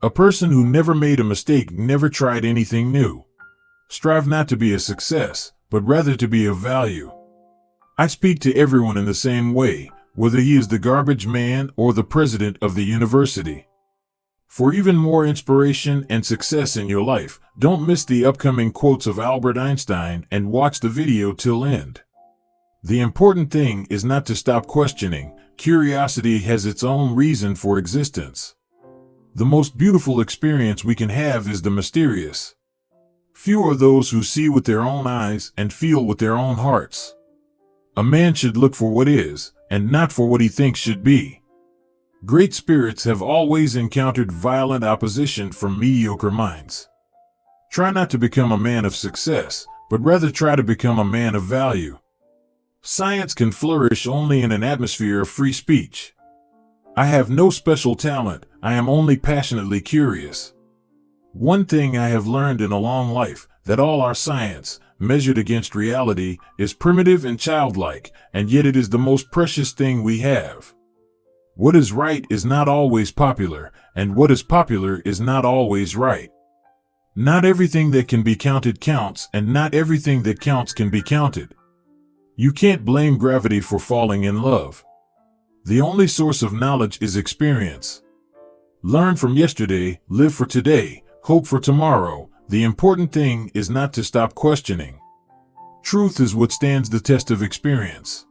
A person who never made a mistake never tried anything new. Strive not to be a success, but rather to be of value. I speak to everyone in the same way, whether he is the garbage man or the president of the university. For even more inspiration and success in your life, don't miss the upcoming quotes of Albert Einstein and watch the video till end. The important thing is not to stop questioning. Curiosity has its own reason for existence. The most beautiful experience we can have is the mysterious. Few are those who see with their own eyes and feel with their own hearts. A man should look for what is, and not for what he thinks should be. Great spirits have always encountered violent opposition from mediocre minds. Try not to become a man of success, but rather try to become a man of value. Science can flourish only in an atmosphere of free speech. I have no special talent, I am only passionately curious. One thing I have learned in a long life, that all our science, measured against reality, is primitive and childlike, and yet it is the most precious thing we have. What is right is not always popular, and what is popular is not always right. Not everything that can be counted counts, and not everything that counts can be counted. You can't blame gravity for falling in love. The only source of knowledge is experience. Learn from yesterday, live for today, hope for tomorrow. The important thing is not to stop questioning. Truth is what stands the test of experience.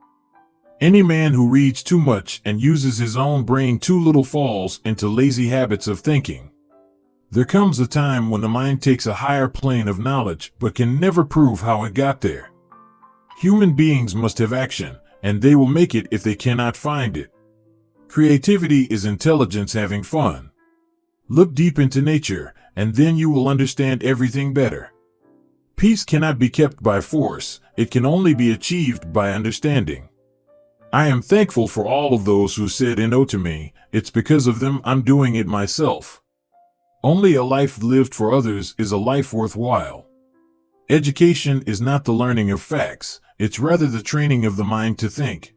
Any man who reads too much and uses his own brain too little falls into lazy habits of thinking. There comes a time when the mind takes a higher plane of knowledge but can never prove how it got there. Human beings must have action, and they will make it if they cannot find it. Creativity is intelligence having fun. Look deep into nature, and then you will understand everything better. Peace cannot be kept by force, it can only be achieved by understanding. I am thankful for all of those who said no to me. It's because of them I'm doing it myself. Only a life lived for others is a life worthwhile. Education is not the learning of facts, it's rather the training of the mind to think.